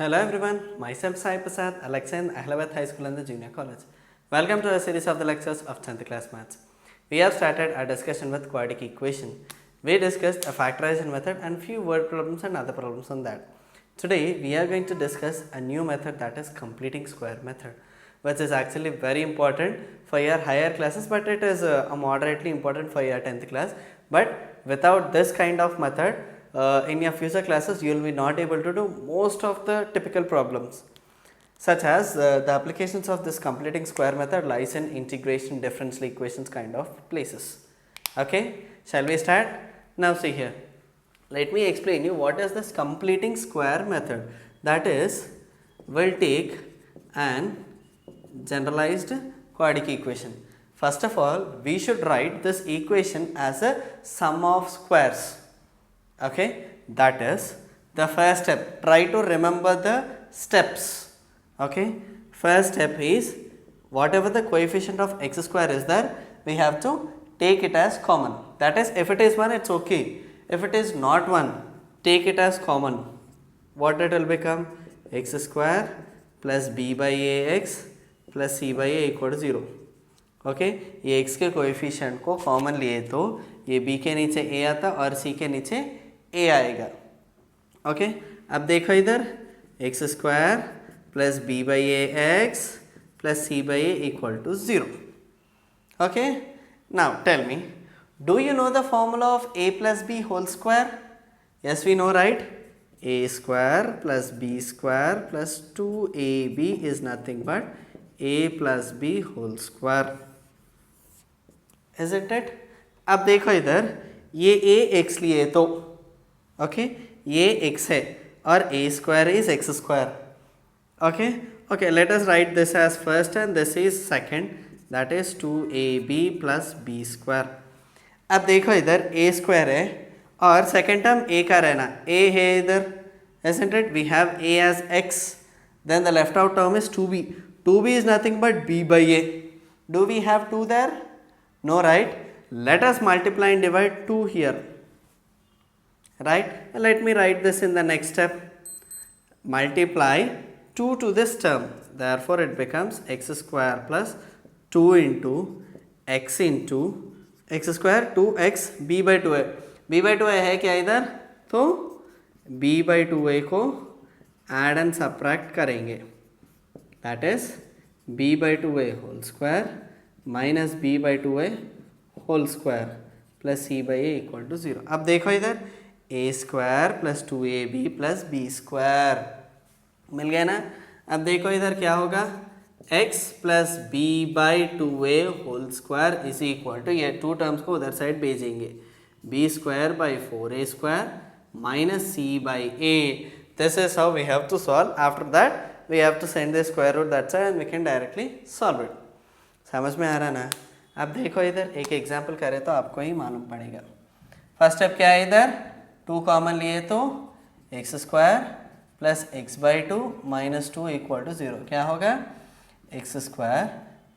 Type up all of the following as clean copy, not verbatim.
Hello everyone, myself Sai Prasad, a lecturer in Ahmedabad High School and the Junior College. Welcome to a series of the lectures of 10th class maths. We have started a discussion with quadratic equation. We discussed a factorization method and few word problems and other problems on that. Today we are going to discuss a new method, that is completing square method, which is actually very important for your higher classes, but it is moderately important for your 10th class. But without this kind of method, in your future classes you will be not able to do most of the typical problems, such as the applications of this completing square method lies in integration, differential equations kind of places. Okay, shall we start? Now see here, let me explain you what is this completing square method. That is, we'll take an generalized quadratic equation. First of all, we should write this equation as a sum of squares. Okay, that is the first step. Try to remember the steps. Okay, first step is whatever the coefficient of x square is there, we have to take it as common. That is, if it is 1, it's okay. If it is not 1, take it as common. What it will become? X square plus b by ax plus c by a equal to 0. Okay, ये x के coefficient को common लिए तो ये b के नीचे a आता और c के नीचे a आएगा. ओके, अब देखो इधर x square plus b by a x plus c by a equal to 0. Okay, now tell me, do you know the formula of a plus b whole square? Yes we know, right? a square plus b square plus 2ab is nothing but a plus b whole square. Isn't it? अब देखो इधर, ये a x लिए तो okay, ये x है और a square is x square. Okay okay, let us write this as first and this is second, that is 2ab plus b square. अब देखो इधर a स्क्वायर है और सेकंड टर्म a का रहना, a है इधर. Isn't it? We have a as x, then the left out term is 2b. 2b is nothing but b by a. Do we have 2 there? No, right? Let us multiply and divide 2 here. Right? Let me write this in the next step. Multiply 2 to this term. Therefore, it becomes x square plus 2 into x square 2x b by 2a. b by 2a है क्या इधर? तो b by 2a को add and subtract करेंगे. That is b by 2a whole square minus b by 2a whole square plus c by a equal to 0. अब देखो इधर a square plus 2ab plus b square मिल गया ना. अब देखो इधर क्या होगा, x plus b by 2a whole square is equal to, ये 2 टर्म्स को उधर साइड भेजेंगे, b square by 4a square minus c by a. This is how we have to solve. After that we have to send the square root that side and we can directly solve it. समझ में आ रहा ना? अब देखो इधर एक example करें तो आपको ही मालूम पड़ेगा. फर्स्ट स्टेप क्या है, इधर 2 कॉमन लिए तो x square plus x by 2 minus 2 equal to 0. क्या होगा? एक्स स्क्वायर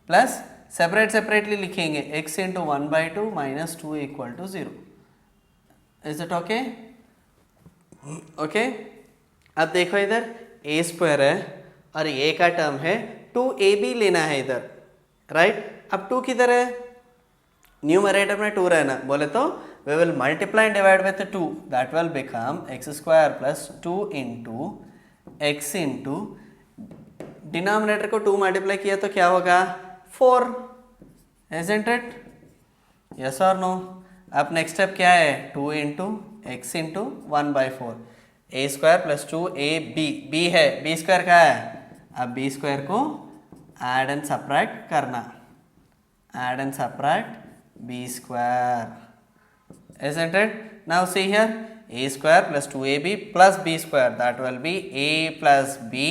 प्लस सेपरेटली लिखेंगे x into 1 by 2 minus 2 equal to 0. Is it okay? Okay, अब देखो इधर ए स्क्वायर है और ए का टर्म है, 2ab लेना है इधर, राइट? अब 2 किधर है? न्यूमरेटर में 2 रहना, बोले तो we will multiply and divide with 2. that will become x square plus 2 into x into denominator को 2 मल्टीप्लाई किया तो क्या होगा? 4. isn't it? yes or no? अब नेक्स्ट स्टेप क्या है? 2 into x into 1 by 4, a square plus 2ab, b है, b square क्या है? अब b स्क्वायर को एड एंड सब्ट्रैक्ट करना, add and subtract b square. Isn't it? Now see here, a square plus 2ab plus b square, that will be a plus b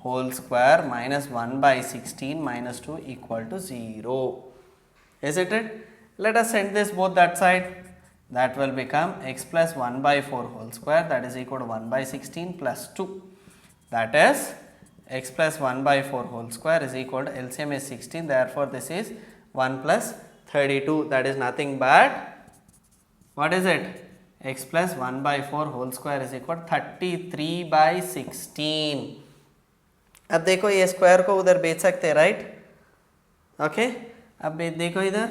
whole square minus 1 by 16 minus 2 equal to 0. Isn't it? Let us send this both that side. That will become x plus 1 by 4 whole square, that is equal to 1 by 16 plus 2. That is x plus 1 by 4 whole square is equal to LCM is 16. Therefore, this is 1 plus 32. That is nothing but, what is it? x plus 1/4 whole square is equal 33/16। अब देखो ये square को उधर भेज सकते हैं, right? Okay, अब देखो इधर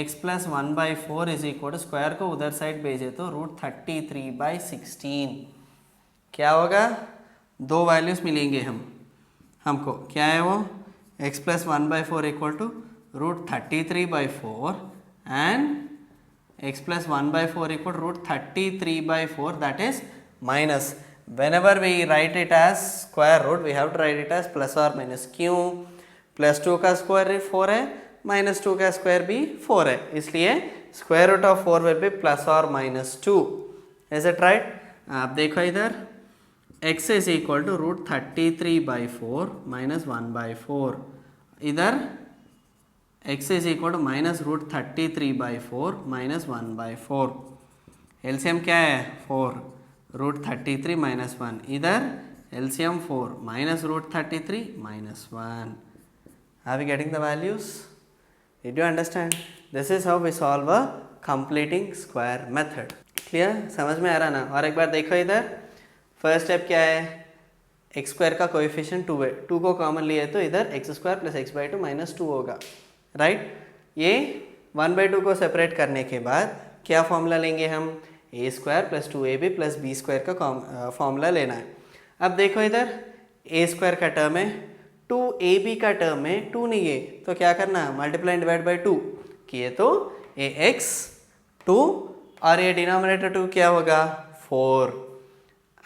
x plus 1/4 is equal square को उधर साइड भेजे तो √33/16 क्या होगा? दो वैल्यूज मिलेंगे हमको क्या है वो? x plus 1/4 equal to √33/4 and x plus 1/4 equal to √33/4, that is minus. Whenever we write it as square root, we have to write it as plus or minus. क्यों? प्लस 2 का स्क्वायर 4 है, minus 2 का square भी 4 है, इसलिए square root of 4 will be plus और minus 2. Is it right? आप देखो इधर x is equal to √33/4 minus 1/4, इधर x is equal to minus √33/4 minus 1/4. LCM क्या है? 4 √33 minus 1. इधर LCM 4 minus √33 minus 1. Are we getting the values? Did you understand? This is how we solve a completing square method. Clear? समझ में आ रहा ना? और एक बार देखो इधर फर्स्ट स्टेप क्या है? x स्क्वायर का कोएफिशिएंट 2 है, 2 को कॉमन लिए तो इधर x square plus x/2 minus 2 होगा, राइट? ये 1/2 को सेपरेट करने के बाद क्या फॉर्मूला लेंगे हम? a square plus 2ab plus b square का फॉर्मूला लेना है. अब देखो इधर a स्क्वायर का टर्म है, 2ab का टर्म है, 2 नहीं है तो क्या करना? मल्टीप्लाई डिवाइड बाई 2 किए तो ax 2 और ये डिनोमिनेटर 2 क्या होगा? 4.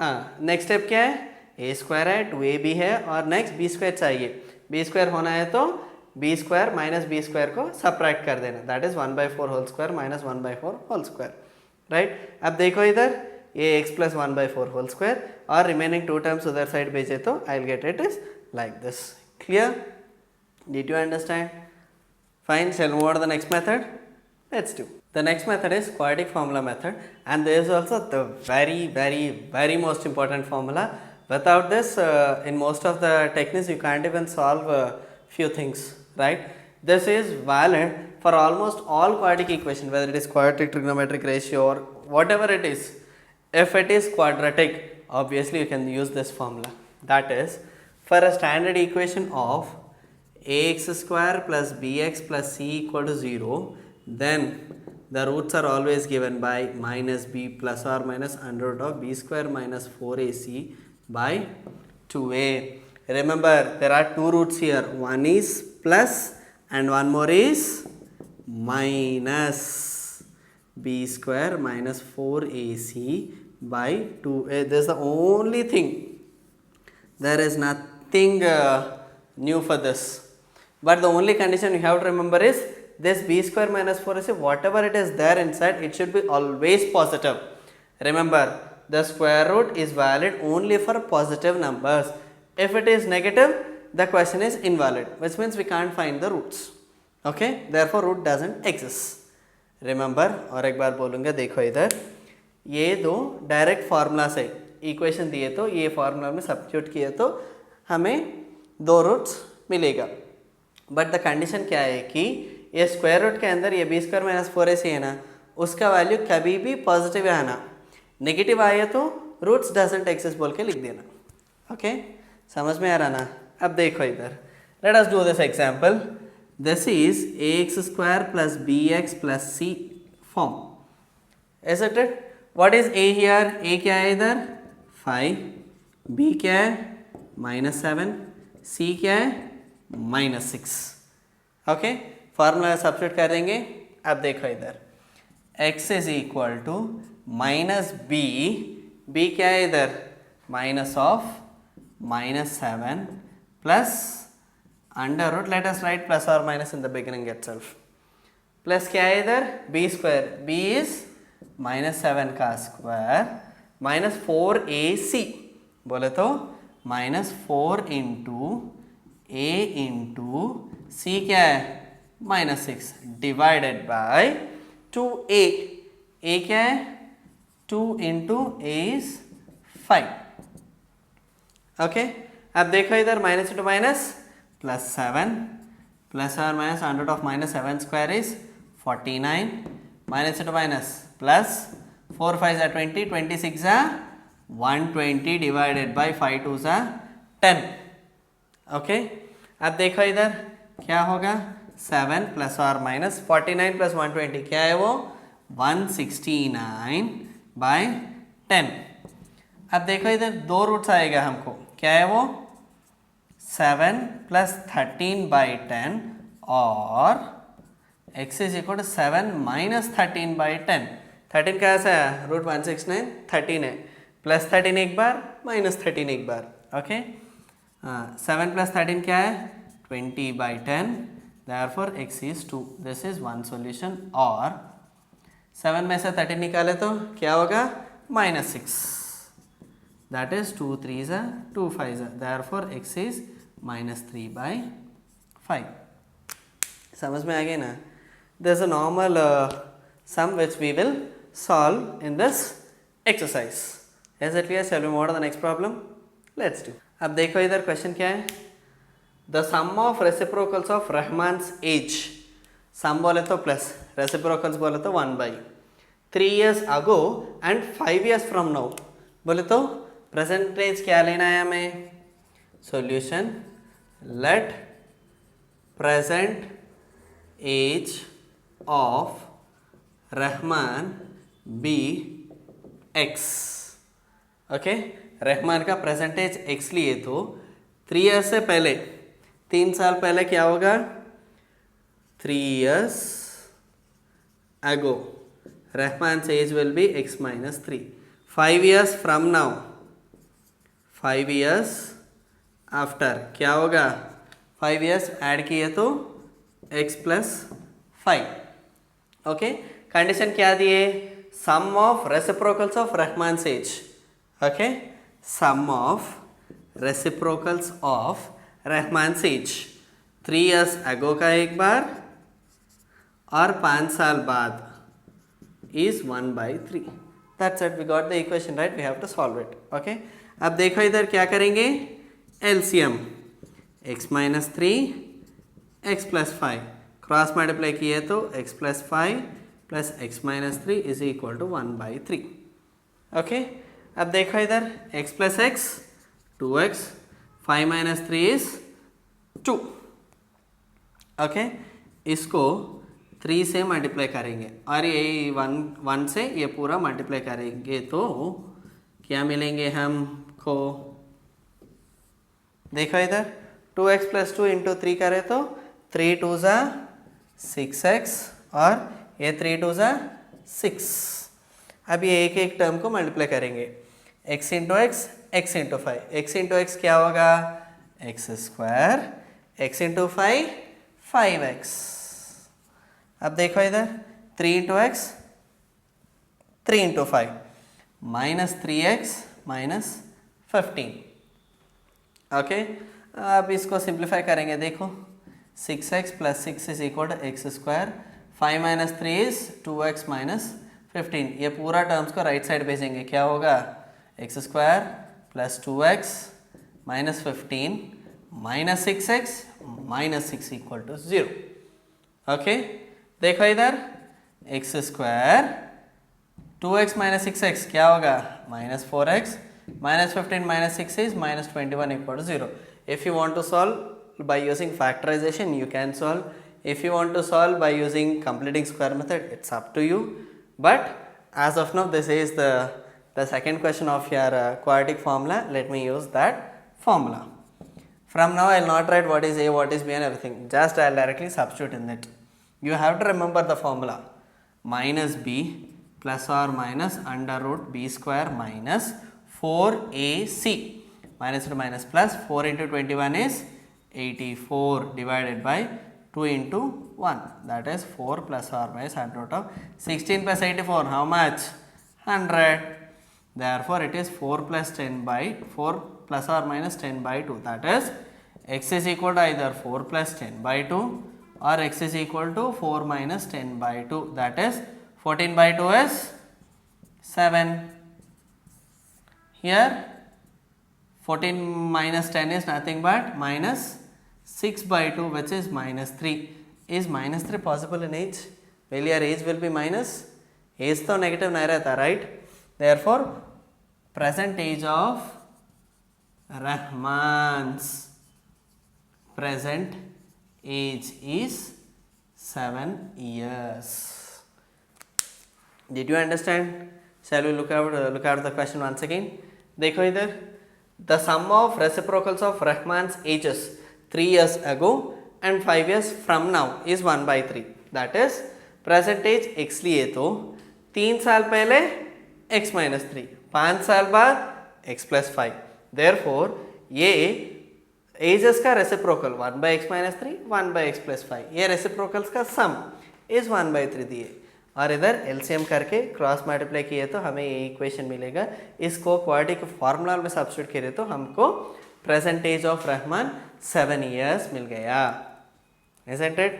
नेक्स्ट स्टेप क्या है? a स्क्वायर है, 2ab है और नेक्स्ट b स्क्वायर चाहिए. b स्क्वायर होना है तो b square minus b square को सब्ट्रैक्ट कर देना, that is 1/4 whole square minus 1/4 whole square, right? अब देखो इधर ये x प्लस 1/4 होल स्क्वायर और रिमेनिंग 2 टर्म्स उधर साइड भेजे तो I will get it is like this. Clear? Did you understand? Fine. Shall move on to the next method. Let's do. The next method is quadratic formula method, and there is also the very most important formula. Without this, in most of the techniques you can't even solve few things, right? This is valid for almost all quadratic equation, whether it is quadratic, trigonometric ratio or whatever it is. If it is quadratic, obviously you can use this formula. That is, for a standard equation of ax square plus bx plus c equal to 0, then the roots are always given by minus b plus or minus under root of b square minus 4ac by 2a. Remember, there are two roots here. One is plus and one more is minus b square minus 4ac by 2a. This is the only thing. There is nothing new for this. But the only condition you have to remember is this b square minus 4ac, whatever it is there inside, it should be always positive. Remember, the square root is valid only for positive numbers. If it is negative, the question is invalid, which means we can't find the roots. Okay, therefore root doesn't exist. Remember, और एक बार बोलूँगा, देखो इधर ये दो direct formula से equation दिए तो ये फार्मूला में सब्स्टिट्यूट किए तो हमें दो रूट्स मिलेगा. बट द कंडीशन क्या है कि ये स्क्वायर रूट के अंदर ये बी स्क्वायर माइनस 4ac है ना, उसका वैल्यू कभी भी पॉजिटिव आना, नेगेटिव आया तो रूट्स डजंट एक्सिस्ट बोल के लिख देना. ओके, समझ में आ रहा ना? अब देखो इधर, let us do this example. This is ax square plus bx plus c form. Is it? What is a here? a क्या है इधर? 5. b क्या है? -7. c क्या है? -6. ओके, फार्मूला सब्स्टिट्यूट कर देंगे. अब देखो इधर x is equal to minus b, b क्या है इधर? Minus of -7 plus under root, let us write plus और minus in the beginning itself. Plus क्या है इधर? b स्क्वायर, b इज -7 का स्क्वायर माइनस 4ac बोले तो -4 इंटू a इंटू c क्या है? -6 डिवाइडेड बाय 2a. a क्या है? 2 इंटू a इज 5. ओके, अब देखो इधर minus into minus plus 7 plus और minus under root of -7 square is 49 minus into minus plus 4 5 are 20, 26 are 120 divided by 5 2 are 10. Okay, अब देखो इधर क्या होगा, 7 प्लस और माइनस 49 प्लस 120 क्या है वो 169 बाय 10. अब देखो इधर दो रूट्स आएगा हमको, क्या है वो 7 प्लस 13 बाई 10 और x is equal to 7 minus 13 by 10. 13 कैसा है, रूट 169 13 है, प्लस 13 एक बार माइनस 13 एक बार. ओके, 7 प्लस 13 क्या है 20 by 10, therefore x is 2. This is one solution. और 7 में से 13 निकाले तो क्या होगा -6, that is 2 3s are 2 5s are, therefore x is -3 by 5. समझ में आ गया ना. There is a normal sum which we will solve in this exercise. Is it clear? Shall we move on to the next problem? Let's do. अब देखो इधर question क्या है, the sum of reciprocals of Rahman's age. सम बोले तो plus, reciprocals बोले तो 1 by 3 years ago and 5 years from now. बोले तो परसेंटेज क्या लेना है हमें, solution let present age of Rahman be x. Okay, Rahman का परसेंटेज x लिए तो 3 years से पहले, 3 साल पहले क्या होगा 3 years ago Rahman's age will be x minus 3. 5 years from now, 5 years after क्या होगा 5 years ऐड किए तो x plus 5. ओके, कंडीशन क्या दिए, sum of reciprocals of Rahman's age. Okay, sum of reciprocals of Rahman's age 3 years ago का एक बार और 5 साल बाद is 1 by 3. That's it, we got the equation right, we have to solve it. Okay, अब देखो इधर क्या करेंगे, LCM x minus 3 x plus 5 cross multiply किए तो x plus 5 plus x minus 3 is equal to 1 by 3. Okay, अब देखो इधर x plus x 2x, 5 minus 3 is 2. Okay, इसको 3 से मल्टीप्लाई करेंगे और ये 1 से ये पूरा मल्टीप्लाई करेंगे तो क्या मिलेंगे हमको, देखो इधर 2x प्लस 2 इंटू 3 करें तो 3 2 ज़ा 6x और ये 3 2 ज़ा 6. अब ये एक एक टर्म को मल्टीप्लाई करेंगे, x into x, x into 5. x into x क्या होगा x square, x into 5 5x. अब देखो इधर 3 into x 3 into 5 minus 3x minus 15. Okay, अब इसको सिंप्लीफाई करेंगे, देखो 6x plus 6 is equal to x square, 5 minus 3 is 2x minus 15. ये पूरा टर्म्स को राइट साइड भेजेंगे, क्या होगा x square plus 2x minus 15 minus 6x minus 6 equal to 0. Okay, देखो इधर x square 2x minus 6x क्या होगा minus 4x minus 15 minus 6 is minus 21 equal to 0. If you want to solve by using factorization you can solve. If you want to solve by using completing square method it's up to you. But as of now this is the second question of your quadratic formula. Let me use that formula. From now I will not write what is a, what is b and everything, just I will directly substitute in it. You have to remember the formula, minus b plus or minus under root b square minus 4ac, minus to minus plus 4 into 21 is 84 divided by 2 into 1, that is 4 plus or minus under root of 16 plus 84 how much 100. Therefore it is 4 plus 10 by 4 plus or minus 10 by 2, that is x is equal to either 4 plus 10 by 2 or x is equal to 4 minus 10 by 2, that is 14 by 2 is 7. Here 14 minus 10 is nothing but minus 6 by 2 which is minus 3. Is minus 3 possible in age? Will your age will be minus? Age तो negative नहीं रहता, right? Therefore present age of Rahman's present age is 7 years. Did you understand? Shall we look at the question once again? देखो इधर, the sum of reciprocals of Rahman's ages 3 years ago and 5 years from now is 1/3. That is present age x लिए तो 3 साल पहले x minus 3, 5 साल बाद x plus 5. Therefore ये edges का reciprocal 1/x minus 3, 1/x plus 5, ये रेसिप्रोकल्स का सम इज 1/3 दिए और इधर एलसीएम करके क्रॉस मल्टीप्लाई किए तो हमें ये इक्वेशन मिलेगा. इसको क्वाड्रेटिक फॉर्मूला में सब्स्टिट्यूट करें तो हमको present age of Rahman 7 years मिल गया. Isn't it?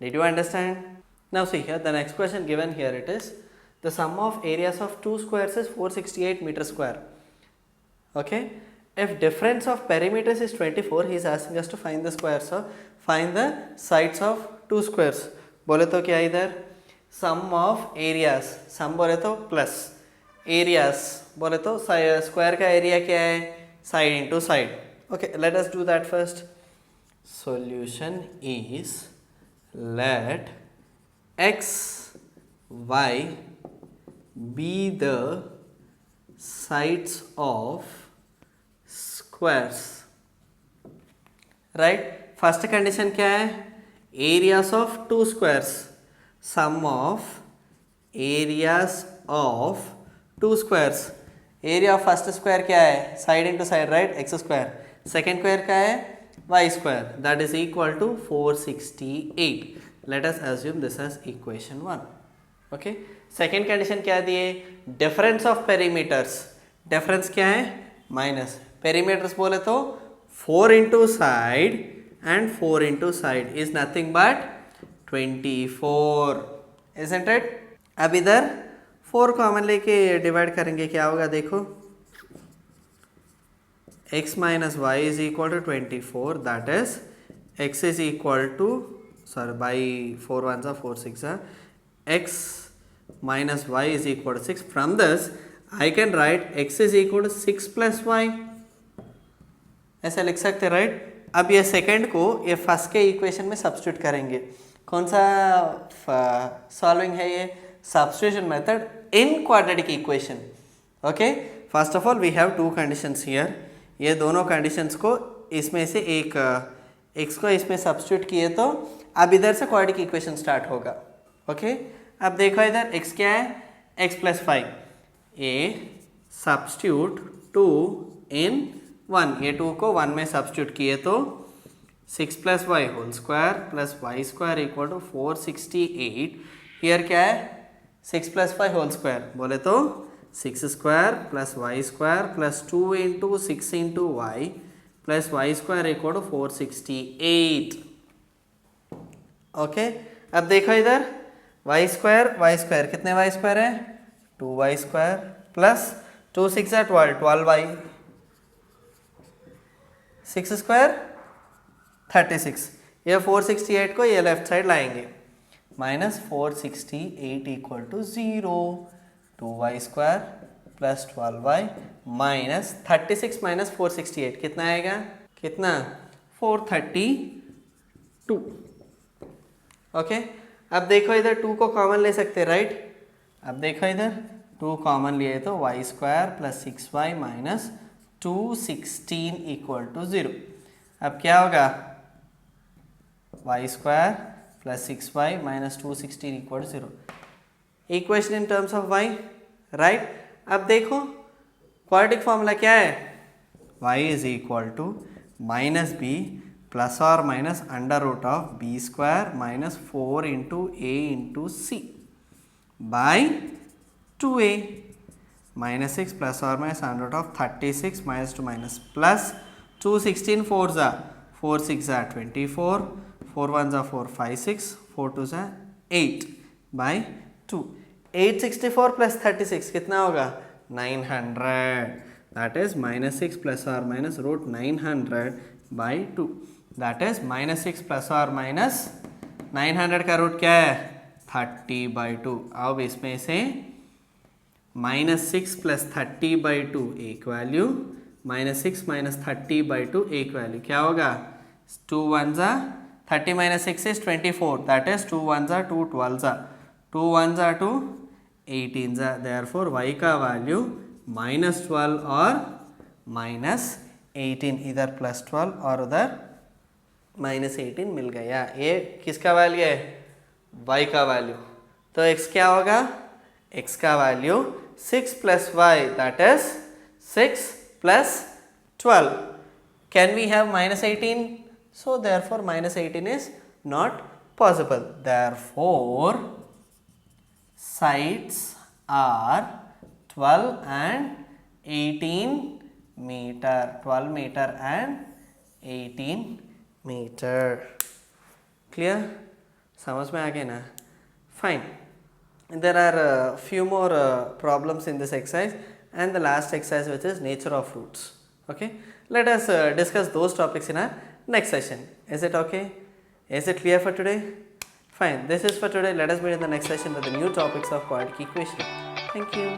Did you understand? Now see here, the next question given here it is the sum of areas of two squares is 468 meter square. Okay. If difference of perimeters is 24, he is asking us to find the squares of, find the sides of two squares. बोले तो क्या इधर sum of areas, sum बोले तो plus areas बोले तो square का area क्या है, side into side. Okay, let us do that first. Solution is let x, y be the sides of squares, right? First condition क्या है, areas of two squares, sum of areas of two squares. Area of first square क्या है, side into side, right, x square. Second square क्या है, y square, that is equal to 468. Let us assume this as equation 1. Okay, second condition क्या दिए, difference of perimeters. Difference क्या है, minus. Perimeters बोले तो 4 into side and 4 into side is nothing but 24, isn't it? अब इधर 4 common लेके divide करेंगे, क्या होगा देखो, x minus y is equal to 24, that is x is equal to, sorry, by 4 ones are 4 6 are, x minus y is equal to 6. From this I can write x is equal to 6 plus y, ऐसा लिख सकते, right? अब ये second को ये first के equation में substitute करेंगे. कौन सा सॉल्विंग है ये, substitution method in quadratic equation. Okay, first of all we have two conditions here. ये दोनों कंडीशंस को इसमें से एक x को इसमें सब्स्टिट्यूट किए तो अब इधर से क्वाड्रेटिक इक्वेशन स्टार्ट होगा. ओके, अब देखो इधर x क्या है, x plus 5. ये सब्स्टिट्यूट 2 in 1, ये 2 को 1 में सब्स्टिट्यूट किए तो 6 plus y whole square plus y square equal to 468. Here क्या है, 6 plus 5 होल स्क्वायर बोले तो 6 square plus y square plus 2 into 6 into y plus y square equal to 468. Okay, अब देखो इधर वाई स्क्वायर कितने वाई स्क्वायर है, 2y square plus 2 6 are 12, 12y, 6 square 36. ये 468 को ये लेफ्ट साइड लाएंगे, minus 468 equal to 0, 2y square plus 12y minus 36 minus 468 कितना आएगा, कितना, 432. ओके, अब देखो इधर 2 को कॉमन ले सकते, राइट? अब देखो इधर 2 कॉमन लिए तो y square plus 6y minus 216 equal to 0. अब क्या होगा, y square plus 6y minus 216 equal to 0. Equation in terms of y, right? अब देखो क्वाड्रेटिक फॉर्मूला क्या है, y is equal to minus b plus और minus under root of b square minus 4 into a into c by 2a minus 6 plus or minus under root of 36 minus 2 minus plus 216 4s are 4 6 are 24, 4 1s are 4 5 6, 4 2s are 8 by 2. 864 plus 36 कितना होगा, 900. That is minus 6 plus or minus root 900 by 2. That is minus 6 plus or minus 900 का root क्या है, 30/2. अब इसमें से -6 + 30/2 एक value, -6 - 30/2 एक वैल्यू, क्या होगा? 2 1s are 30 - 6 is 24, that is 2 1s are 2 12s are 2 1s are 2 18s are, therefore y का वैल्यू -12 और -18, इधर +12 और उधर -18 मिल गया। ये किसका वैल्यू है? y का वैल्यू। तो x क्या होगा? x का value 6 + y, that is 6 + 12. Can we have -18? So therefore -18 is not possible. Therefore sides are 12 and 18 meter, 12 meter and 18 meter. Clear? समझ में आ गया ना? Fine. There are few more problems in this exercise and the last exercise, which is nature of roots. Okay, let us discuss those topics in our next session. Is it okay? Is it clear for today? Fine, this is for today. Let us meet in the next session with the new topics of quadratic equation. Thank you.